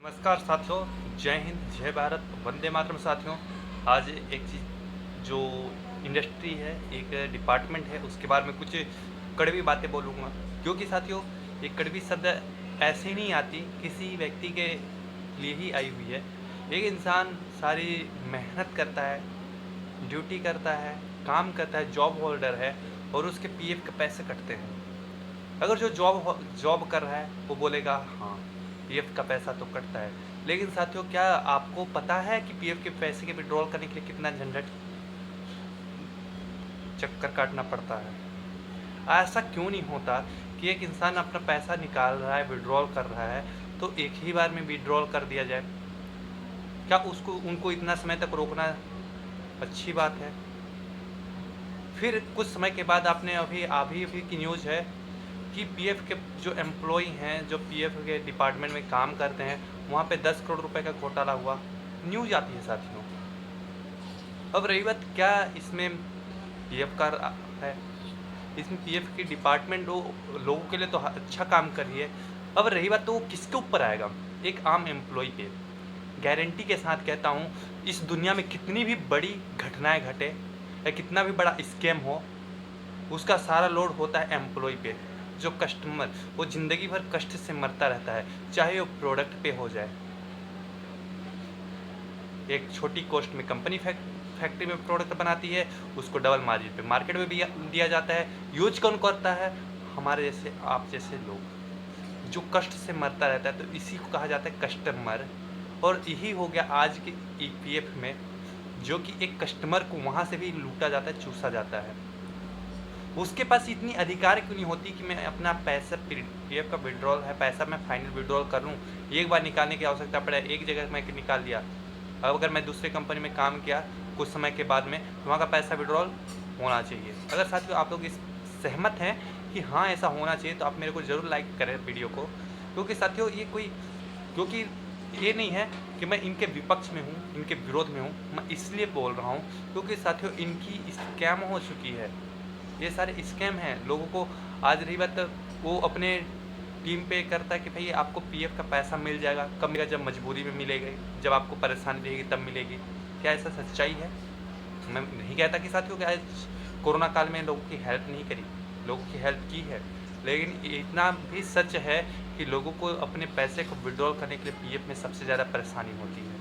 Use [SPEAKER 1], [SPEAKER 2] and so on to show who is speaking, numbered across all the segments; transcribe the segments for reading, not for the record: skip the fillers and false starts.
[SPEAKER 1] नमस्कार साथियों, जय हिंद, जय भारत, वंदे मातरम साथियों। आज एक चीज़ जो इंडस्ट्री है, एक डिपार्टमेंट है, उसके बारे में कुछ कड़वी बातें बोलूँगा। क्योंकि साथियों, ये कड़वी शब्द ऐसे नहीं आती, किसी व्यक्ति के लिए ही आई हुई है। एक इंसान सारी मेहनत करता है, ड्यूटी करता है, काम करता है, जॉब होल्डर है और उसके पीएफ के पैसे कटते हैं। अगर जो जॉब कर रहा है वो बोलेगा हाँ, पीएफ का पैसा तो कटता है। लेकिन साथियों, क्या आपको पता है कि पीएफ के पैसे के विड्रॉल करने के लिए कितना झंझट चक्कर काटना पड़ता है? ऐसा क्यों नहीं होता कि एक इंसान अपना पैसा निकाल रहा है, विड्रॉल कर रहा है, तो एक ही बार में विड्रॉल कर दिया जाए? क्या उसको उनको इतना समय तक रोकना अच्छी बात है? फिर कुछ समय के बाद आपने अभी अभी की न्यूज़ है कि पीएफ के जो एम्प्लॉई हैं, जो पीएफ के डिपार्टमेंट में काम करते हैं, वहाँ पे 10 करोड़ रुपए का घोटाला हुआ। न्यूज़ आती है साथियों। अब रही बात, क्या इसमें पीएफ का है? इसमें पीएफ की डिपार्टमेंट लोगों के लिए तो अच्छा काम कर रही है। अब रही बात, तो वो किसके ऊपर आएगा? एक आम एम्प्लॉय पे। गारंटी के साथ कहता हूँ, इस दुनिया में कितनी भी बड़ी घटनाएं घटे या कितना भी बड़ा स्कैम हो, उसका सारा लोड होता है एम्प्लॉय पे। जो कस्टमर, वो ज़िंदगी भर कष्ट से मरता रहता है, चाहे वो प्रोडक्ट पे हो जाए। एक छोटी कॉस्ट में कंपनी फैक्ट्री में प्रोडक्ट बनाती है, उसको डबल मार्जिन पे मार्केट में भी दिया जाता है। यूज कौन करता है? हमारे जैसे, आप जैसे लोग, जो कष्ट से मरता रहता है। तो इसी को कहा जाता है कस्टमर। और यही हो गया आज के ईपीएफ में, जो कि एक कस्टमर को वहाँ से भी लूटा जाता है, चूसा जाता है। उसके पास इतनी अधिकार क्यों नहीं होती कि मैं अपना पैसा, पीएफ का विड्रॉल है, पैसा मैं फाइनल विड्रॉल कर लूँ। एक बार निकालने की आवश्यकता पड़े, एक जगह मैं निकाल लिया। अब अगर मैं दूसरे कंपनी में काम किया कुछ समय के बाद में, तो वहाँ का पैसा विड्रॉल होना चाहिए। अगर साथियों आप लोग इस सहमत हैं कि हाँ ऐसा होना चाहिए, तो आप मेरे को ज़रूर लाइक करें वीडियो को। क्योंकि साथियों, ये कोई, क्योंकि ये नहीं है कि मैं इनके विपक्ष में हूँ, इनके विरोध में हूँ। मैं इसलिए बोल रहा हूँ क्योंकि साथियों, इनकी स्कैम हो चुकी है। ये सारे स्कैम हैं। लोगों को आज रही बात, वो अपने टीम पे करता है कि भाई आपको पीएफ का पैसा मिल जाएगा। कब मिलेगा? जब मजबूरी में मिलेगा, जब आपको परेशानी रहेगी तब मिलेगी। क्या ऐसा सच्चाई है? मैं नहीं कहता कि साथियों कि आज कोरोना काल में लोगों की हेल्प नहीं करी, लोगों की हेल्प की है। लेकिन इतना भी सच है कि लोगों को अपने पैसे को विड्रॉल करने के लिए पीएफ में सबसे ज़्यादा परेशानी होती है।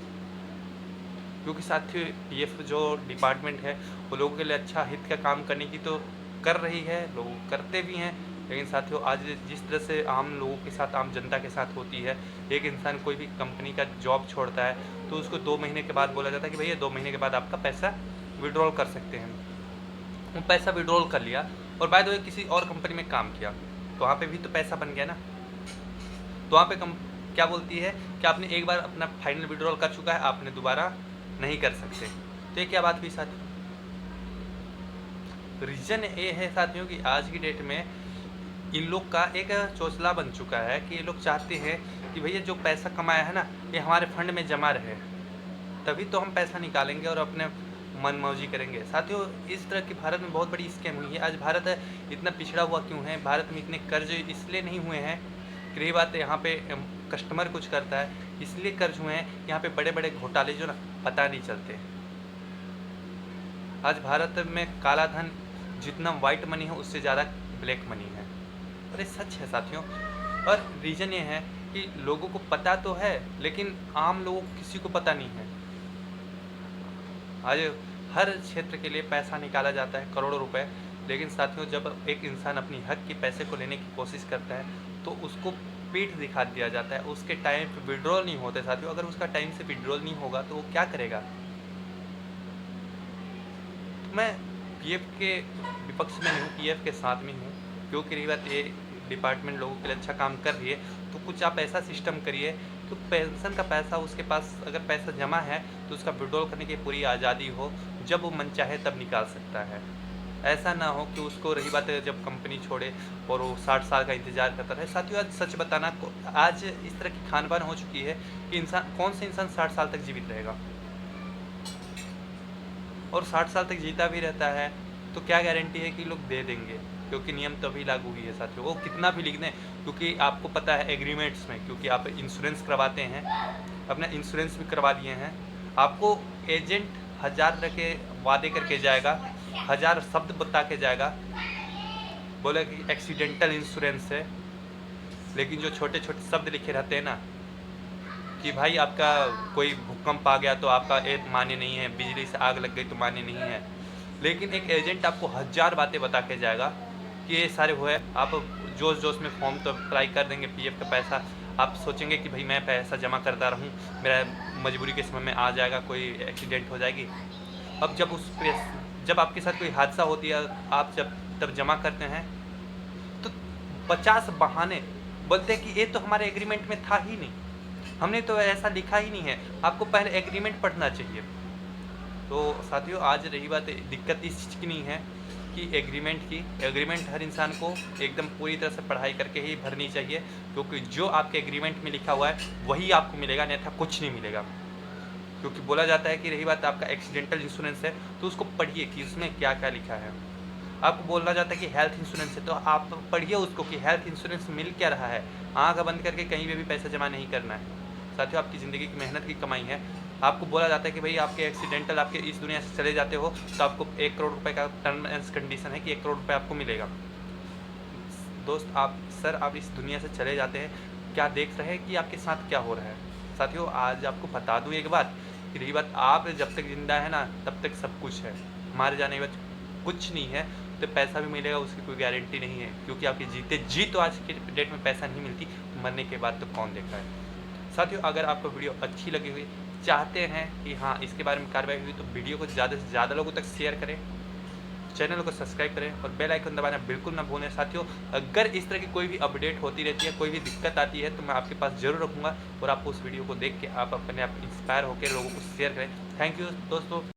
[SPEAKER 1] क्योंकि साथियों, पीएफ जो डिपार्टमेंट है, वो लोगों के लिए अच्छा हित का काम करने की तो कर रही है, लोग करते भी हैं। लेकिन साथियों, आज जिस तरह से आम लोगों के साथ, आम जनता के साथ होती है, एक इंसान कोई भी कंपनी का जॉब छोड़ता है तो उसको 2 महीने के बाद बोला जाता है कि भैया 2 महीने के बाद आपका पैसा विड्रॉल कर सकते हैं। वो पैसा विड्रॉल कर लिया और बाय द वे किसी और कंपनी में काम किया, तो वहाँ पे भी तो पैसा बन गया ना। तो वहाँ पे क्या बोलती है कि आपने एक बार अपना फाइनल विड्रॉल कर चुका है, आपने दोबारा नहीं कर सकते। तो ये क्या बात हुई साथियों? रीज़न ये है साथियों कि आज की डेट में इन लोग का एक चौचला बन चुका है कि ये लोग चाहते हैं कि भैया जो पैसा कमाया है ना, ये हमारे फंड में जमा रहे, तभी तो हम पैसा निकालेंगे और अपने मन मौजी करेंगे। साथियों, इस तरह की भारत में बहुत बड़ी स्कैम हुई है। आज भारत इतना पिछड़ा हुआ क्यों है? भारत में इतने कर्ज इसलिए नहीं हुए हैं कि रही बात यहाँ पे कस्टमर कुछ करता है, इसलिए कर्ज हुए हैं। यहाँ पे बड़े बड़े घोटाले जो ना पता नहीं चलते। आज भारत में काला धन जितना वाइट मनी है, उससे ज़्यादा ब्लैक मनी है। और ये सच है साथियों। और रीज़न ये है कि लोगों को पता तो है, लेकिन आम लोगों को किसी को पता नहीं है। आज हर क्षेत्र के लिए पैसा निकाला जाता है, करोड़ों रुपए। लेकिन साथियों, जब एक इंसान अपनी हक के पैसे को लेने की कोशिश करता है, तो उसको पीठ दिखा दिया जाता है। उसके टाइम पे विड्रॉल नहीं होते साथियों। अगर उसका टाइम से विड्रॉल नहीं होगा तो वो क्या करेगा? तो मैं पीएफ के विपक्ष में नहीं हूँ, पीएफ के साथ में हूँ। क्योंकि रही बात, ये डिपार्टमेंट लोगों के लिए अच्छा काम कर रही है, तो कुछ आप ऐसा सिस्टम करिए कि पेंशन का पैसा उसके पास अगर पैसा जमा है तो उसका विड्रॉल करने की पूरी आज़ादी हो। जब वो मन चाहे तब निकाल सकता है। ऐसा ना हो कि उसको, रही बात है, जब कंपनी छोड़े और वो 60 साल का इंतजार करता रहे। साथियों, आज सच बताना, आज इस तरह की खान पान हो चुकी है कि इंसान, कौन सा इंसान 60 साल तक जीवित रहेगा? और 60 साल तक जीता भी रहता है तो क्या गारंटी है कि लोग दे देंगे? क्योंकि नियम तभी लागू हुई है साथियों। वो कितना भी लिख दें, क्योंकि आपको पता है एग्रीमेंट्स में, क्योंकि आप इंश्योरेंस करवाते हैं, अपना इंश्योरेंस भी करवा दिए हैं, आपको एजेंट 1000 तरह के वादे करके जाएगा, 1000 शब्द बता के जाएगा, बोला कि एक्सीडेंटल इंश्योरेंस है, लेकिन जो छोटे छोटे शब्द लिखे रहते हैं ना कि भाई आपका कोई भूकंप आ गया तो आपका एक मान्य नहीं है, बिजली से आग लग गई तो मान्य नहीं है, लेकिन एक एजेंट आपको 1000 बातें बता के जाएगा कि ये सारे हुए। आप जोश जोश में फॉर्म तो अप्लाई कर देंगे, पीएफ का पैसा आप सोचेंगे कि भाई मैं पैसा जमा करता रहूं, मेरा मजबूरी के समय में आ जाएगा, कोई एक्सीडेंट हो जाएगी। अब जब आपके साथ कोई हादसा होती है, आप तब जमा करते हैं तो 50 बहाने बोलते हैं कि ये तो हमारे एग्रीमेंट में था ही नहीं, हमने तो ऐसा लिखा ही नहीं है, आपको पहले एग्रीमेंट पढ़ना चाहिए। तो साथियों, आज रही बात, दिक्कत इस चीज़ की नहीं है कि एग्रीमेंट हर इंसान को एकदम पूरी तरह से पढ़ाई करके ही भरनी चाहिए, क्योंकि जो आपके एग्रीमेंट में लिखा हुआ है वही आपको मिलेगा, अन्यथा कुछ नहीं मिलेगा। क्योंकि बोला जाता है कि रही बात आपका एक्सीडेंटल इंश्योरेंस है तो उसको पढ़िए कि उसमें क्या क्या लिखा है। आपको बोला जाता है कि हेल्थ इंश्योरेंस है तो आप पढ़िए उसको कि हेल्थ इंश्योरेंस मिल क्या रहा है। आँख बंद करके कहीं पे भी पैसा जमा नहीं करना है साथियों, आपकी ज़िंदगी की मेहनत की कमाई है। आपको बोला जाता है कि भाई आपके एक्सीडेंटल आपके इस दुनिया से चले जाते हो तो आपको 1 करोड़ रुपए का टर्म एंड कंडीशन है कि 1 करोड़ रुपए आपको मिलेगा। दोस्त आप इस दुनिया से चले जाते हैं, क्या देख रहे हैं कि आपके साथ क्या हो रहा है। साथियों, आज आपको बता दूं एक बात कि रही बात, आप जब तक जिंदा है ना तब तक सब कुछ है, मारे जाने के बाद कुछ नहीं है। तो पैसा भी मिलेगा उसकी कोई गारंटी नहीं है, क्योंकि आपके जीते जी तो आज के डेट में पैसा नहीं मिलती, मरने के बाद तो कौन देखा है। साथियों, अगर आपको वीडियो अच्छी लगी हुई, चाहते हैं कि हाँ इसके बारे में कार्रवाई हुई, तो वीडियो को ज़्यादा से ज़्यादा लोगों तक शेयर करें, चैनल को सब्सक्राइब करें और बेल आइकन दबाना बिल्कुल ना भूलें। साथियों, अगर इस तरह की कोई भी अपडेट होती रहती है, कोई भी दिक्कत आती है, तो मैं आपके पास ज़रूर रखूँगा और आप उस वीडियो को देख के आप अपने आप इंस्पायर होकर लोगों को शेयर करें। थैंक यू दोस्तों।